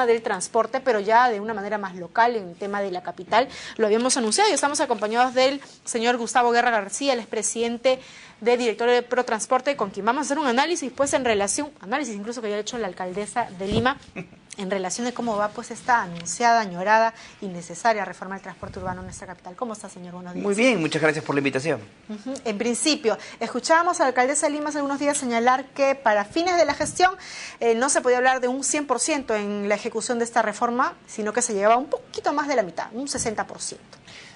del transporte, pero ya de una manera más local en el tema de la capital. Lo habíamos anunciado y estamos acompañados del señor Gustavo Guerra García, el expresidente de Directorio de Protransporte, con quien vamos a hacer un análisis, pues en relación, análisis incluso que ya ha hecho la alcaldesa de Lima, en relación de cómo va pues esta anunciada, añorada y necesaria reforma del transporte urbano en nuestra capital. ¿Cómo está, señor? Buenos días. Muy bien, muchas gracias por la invitación. En principio, escuchábamos a la alcaldesa de Lima hace algunos días señalar que para fines de la gestión no se podía hablar de un 100% en la ejecución de esta reforma, sino que se llegaba un poquito más de la mitad, un 60%.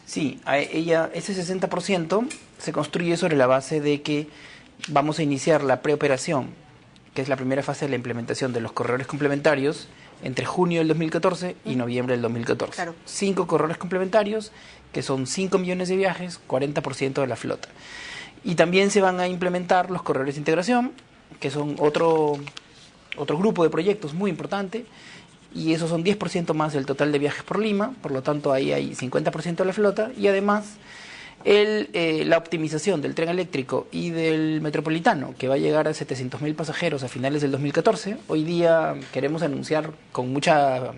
Sí, ese 60% se construye sobre la base de que vamos a iniciar la preoperación, que es la primera fase de la implementación de los corredores complementarios, entre junio del 2014 y noviembre del 2014. Claro. 5 corredores complementarios, que son 5 millones de viajes, 40% de la flota. Y también se van a implementar los corredores de integración, que son otro grupo de proyectos muy importante, y esos son 10% más del total de viajes por Lima, por lo tanto ahí hay 50% de la flota, y además la optimización del tren eléctrico y del metropolitano, que va a llegar a 700.000 pasajeros a finales del 2014. Hoy día queremos anunciar con mucha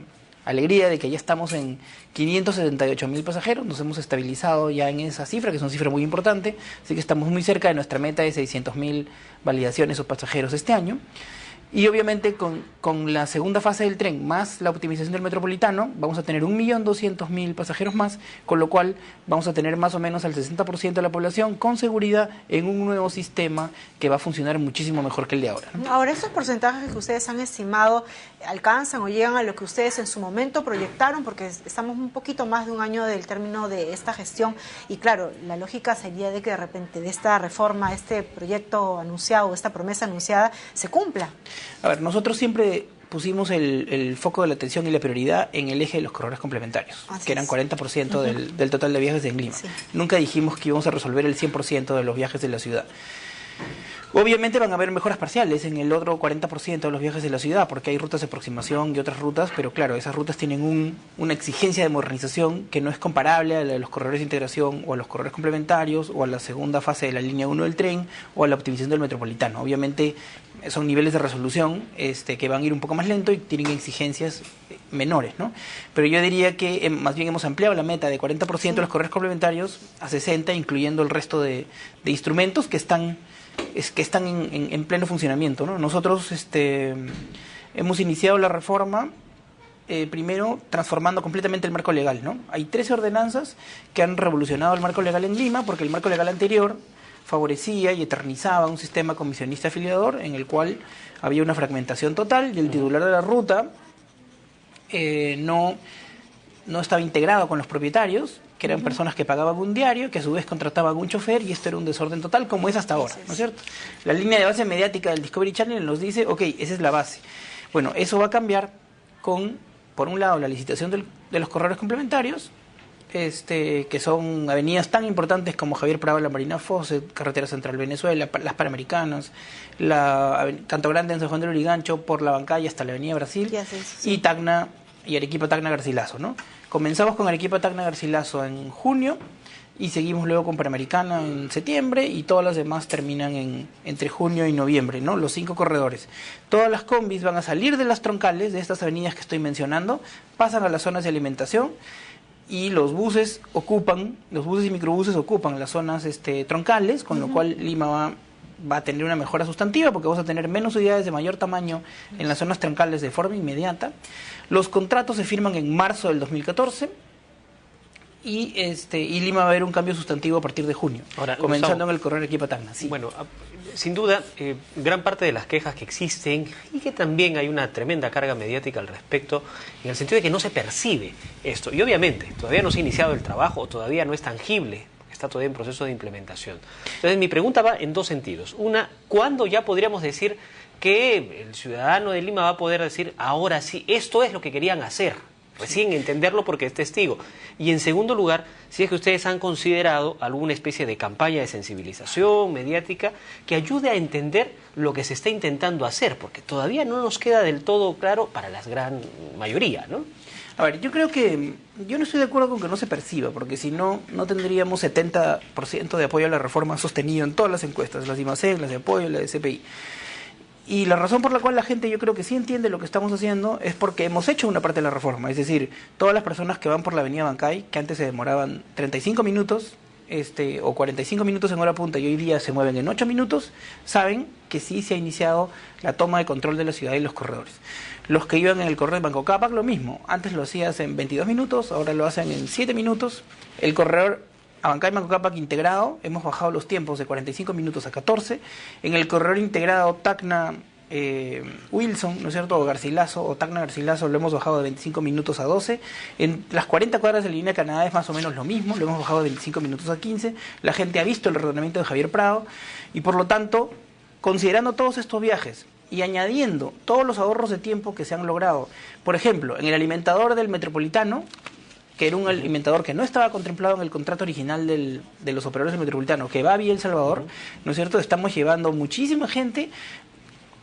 alegría de que ya estamos en 578.000 pasajeros, nos hemos estabilizado ya en esa cifra, que es una cifra muy importante, así que estamos muy cerca de nuestra meta de 600.000 validaciones o pasajeros este año. Y obviamente con la segunda fase del tren, más la optimización del metropolitano, vamos a tener 1.200.000 pasajeros más, con lo cual vamos a tener más o menos al 60% de la población con seguridad en un nuevo sistema que va a funcionar muchísimo mejor que el de ahora, ¿no? Ahora, ¿estos porcentajes que ustedes han estimado alcanzan o llegan a lo que ustedes en su momento proyectaron? Porque estamos un poquito más de un año del término de esta gestión y claro, la lógica sería de que de repente de esta reforma, este proyecto anunciado, esta promesa anunciada, se cumpla. A ver, nosotros siempre pusimos el foco de la atención y la prioridad en el eje de los corredores complementarios, que eran 40% del total de viajes en Lima. Sí. Nunca dijimos que íbamos a resolver el 100% de los viajes de la ciudad. Obviamente van a haber mejoras parciales en el otro 40% de los viajes de la ciudad, porque hay rutas de aproximación y otras rutas, pero claro, esas rutas tienen una exigencia de modernización que no es comparable a la de los corredores de integración o a los corredores complementarios o a la segunda fase de la línea 1 del tren o a la optimización del metropolitano. Obviamente son niveles de resolución que van a ir un poco más lento y tienen exigencias menores, ¿no? Pero yo diría que más bien hemos ampliado la meta de 40% de los corredores complementarios a 60%, incluyendo el resto de instrumentos que están en pleno funcionamiento, ¿no? Nosotros hemos iniciado la reforma primero transformando completamente el marco legal, ¿no? Hay 13 ordenanzas que han revolucionado el marco legal en Lima, porque el marco legal anterior favorecía y eternizaba un sistema comisionista afiliador en el cual había una fragmentación total y el titular de la ruta no estaba integrado con los propietarios, que eran personas que pagaban un diario, que a su vez contrataban un chofer, y esto era un desorden total, como es hasta ahora, ¿no es cierto? La línea de base mediática del Discovery Channel nos dice, ok, esa es la base. Bueno, eso va a cambiar con, por un lado, la licitación de los corredores complementarios, que son avenidas tan importantes como Javier Prado, la Marina Fawcett, Carretera Central Venezuela, las Panamericanas, la Canto Grande en San Juan del Lurigancho, por la Bancaya hasta la Avenida Brasil, y Tacna y Arequipa Tacna Garcilaso, ¿no? Comenzamos con Arequipa Tacna Garcilaso en junio y seguimos luego con Panamericana en septiembre y todas las demás terminan entre junio y noviembre, ¿no? Los 5 corredores. Todas las combis van a salir de las troncales, de estas avenidas que estoy mencionando, pasan a las zonas de alimentación y los buses y microbuses ocupan las zonas troncales, con lo cual Lima va a tener una mejora sustantiva porque vamos a tener menos unidades de mayor tamaño en las zonas troncales de forma inmediata. Los contratos se firman en marzo del 2014 y Lima va a haber un cambio sustantivo a partir de junio, ahora, comenzando Gustavo, en el corredor Arequipa-Tacna. Sí. Bueno, sin duda, gran parte de las quejas que existen y que también hay una tremenda carga mediática al respecto, en el sentido de que no se percibe esto. Y obviamente, todavía no se ha iniciado el trabajo, todavía no es tangible, está todavía en proceso de implementación. Entonces, mi pregunta va en dos sentidos. Una, ¿cuándo ya podríamos decir que el ciudadano de Lima va a poder decir, ahora sí, esto es lo que querían hacer? Recién entenderlo porque es testigo. Y en segundo lugar, si es que ustedes han considerado alguna especie de campaña de sensibilización mediática que ayude a entender lo que se está intentando hacer, porque todavía no nos queda del todo claro para la gran mayoría, ¿no? A ver, yo creo que yo no estoy de acuerdo con que no se perciba, porque si no, no tendríamos 70% de apoyo a la reforma sostenido en todas las encuestas, las de IMACEN, las de apoyo, las de CPI. Y la razón por la cual la gente yo creo que sí entiende lo que estamos haciendo es porque hemos hecho una parte de la reforma. Es decir, todas las personas que van por la avenida Bancay, que antes se demoraban 35 minutos o 45 minutos en hora punta y hoy día se mueven en 8 minutos, saben que sí se ha iniciado la toma de control de la ciudad y los corredores. Los que iban en el corredor de Banco Cápac, lo mismo. Antes lo hacías en 22 minutos, ahora lo hacen en 7 minutos. El corredor Abancay Banco Cápac integrado, hemos bajado los tiempos de 45 minutos a 14. En el corredor integrado Tacna Wilson, ¿no es cierto?, o Garcilaso, o Tacna Garcilaso, lo hemos bajado de 25 minutos a 12. En las 40 cuadras de la línea Canadá es más o menos lo mismo, lo hemos bajado de 25 minutos a 15. La gente ha visto el reordenamiento de Javier Prado y por lo tanto, considerando todos estos viajes y añadiendo todos los ahorros de tiempo que se han logrado, por ejemplo, en el alimentador del Metropolitano, que era un alimentador que no estaba contemplado en el contrato original de los operadores del Metropolitano, que va vía El Salvador, ¿no es cierto?, estamos llevando muchísima gente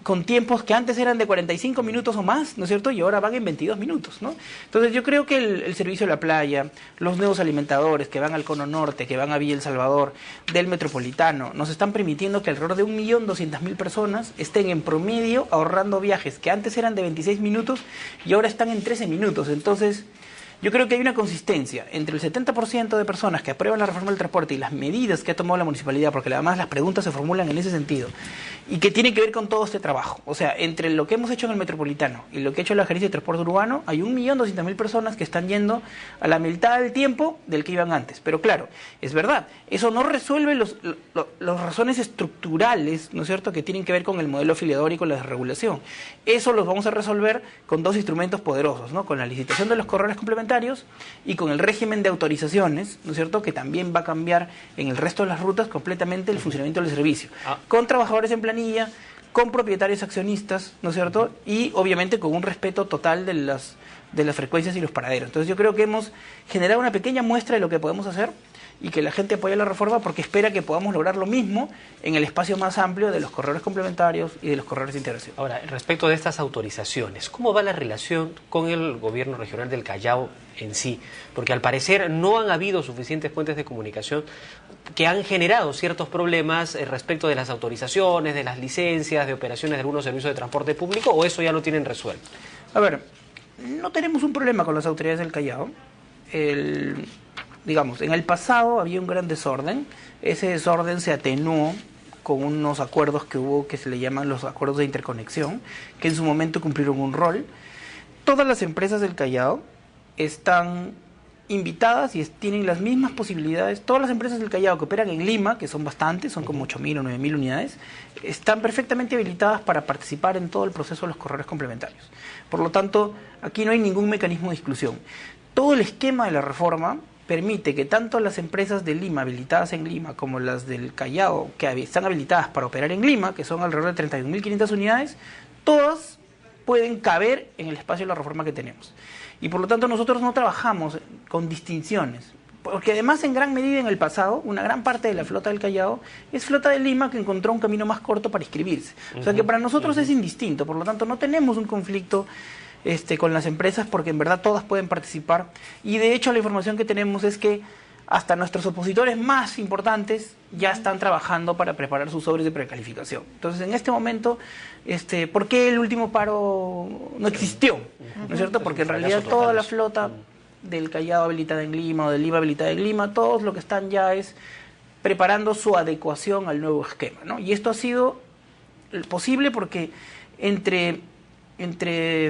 con tiempos que antes eran de 45 minutos o más, ¿no es cierto?, y ahora van en 22 minutos, ¿no? Entonces yo creo que el servicio de la playa, los nuevos alimentadores que van al Cono Norte, que van a Villa El Salvador, del Metropolitano, nos están permitiendo que alrededor de 1.200.000 personas estén en promedio ahorrando viajes que antes eran de 26 minutos y ahora están en 13 minutos. Entonces, yo creo que hay una consistencia entre el 70% de personas que aprueban la reforma del transporte y las medidas que ha tomado la municipalidad, porque además las preguntas se formulan en ese sentido, y que tiene que ver con todo este trabajo. O sea, entre lo que hemos hecho en el Metropolitano y lo que ha hecho la Gerencia de Transporte Urbano, hay 1.200.000 personas que están yendo a la mitad del tiempo del que iban antes. Pero claro, es verdad, eso no resuelve las razones estructurales, ¿no es cierto?, que tienen que ver con el modelo afiliador y con la desregulación. Eso los vamos a resolver con dos instrumentos poderosos, ¿no?, con la licitación de los corredores complementarios y con el régimen de autorizaciones, ¿no es cierto?, que también va a cambiar en el resto de las rutas completamente el funcionamiento del servicio, con trabajadores en planilla, con propietarios accionistas, ¿no es cierto?, y obviamente con un respeto total de las frecuencias y los paraderos. Entonces yo creo que hemos generado una pequeña muestra de lo que podemos hacer y que la gente apoya la reforma porque espera que podamos lograr lo mismo en el espacio más amplio de los corredores complementarios y de los corredores de integración. Ahora, respecto de estas autorizaciones, ¿cómo va la relación con el gobierno regional del Callao en sí? Porque al parecer no han habido suficientes puentes de comunicación que han generado ciertos problemas respecto de las autorizaciones, de las licencias, de operaciones de algunos servicios de transporte público, ¿o eso ya lo tienen resuelto? A ver, no tenemos un problema con las autoridades del Callao. Digamos, en el pasado había un gran desorden. Ese desorden se atenuó con unos acuerdos que hubo que se le llaman los acuerdos de interconexión, que en su momento cumplieron un rol. Todas las empresas del Callao están invitadas y tienen las mismas posibilidades. Todas las empresas del Callao que operan en Lima, que son bastantes, son como 8.000 o 9.000 unidades, están perfectamente habilitadas para participar en todo el proceso de los corredores complementarios. Por lo tanto, aquí no hay ningún mecanismo de exclusión. Todo el esquema de la reforma permite que tanto las empresas de Lima habilitadas en Lima como las del Callao que están habilitadas para operar en Lima, que son alrededor de 31.500 unidades, todas pueden caber en el espacio de la reforma que tenemos. Y por lo tanto nosotros no trabajamos con distinciones, porque además en gran medida en el pasado, una gran parte de la flota del Callao es flota de Lima que encontró un camino más corto para inscribirse. O sea que para nosotros es indistinto, por lo tanto no tenemos un conflicto con las empresas porque en verdad todas pueden participar y de hecho la información que tenemos es que hasta nuestros opositores más importantes ya están trabajando para preparar sus sobres de precalificación. Entonces en este momento, ¿por qué el último paro no existió? ¿No es cierto? Porque en realidad toda la flota del Callao habilitada en Lima o de Lima habilitada en Lima, todos lo que están ya es preparando su adecuación al nuevo esquema, ¿no? Y esto ha sido posible porque entre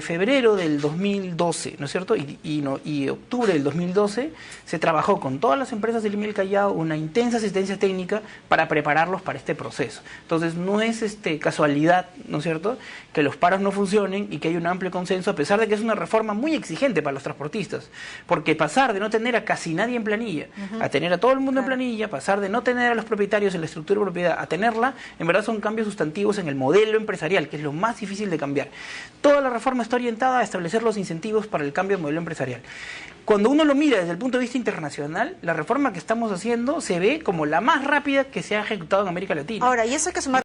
febrero del 2012, ¿no es cierto?, y octubre del 2012, se trabajó con todas las empresas del Lima y el Callao una intensa asistencia técnica para prepararlos para este proceso. Entonces, no es casualidad, ¿no es cierto?, que los paros no funcionen y que hay un amplio consenso, a pesar de que es una reforma muy exigente para los transportistas, porque pasar de no tener a casi nadie en planilla, a tener a todo el mundo en planilla, pasar de no tener a los propietarios en la estructura de propiedad, a tenerla, en verdad son cambios sustantivos en el modelo empresarial, que es lo más difícil de cambiar. Toda la reforma está orientada a establecer los incentivos para el cambio de modelo empresarial. Cuando uno lo mira desde el punto de vista internacional, la reforma que estamos haciendo se ve como la más rápida que se ha ejecutado en América Latina. Ahora, y eso hay que sumar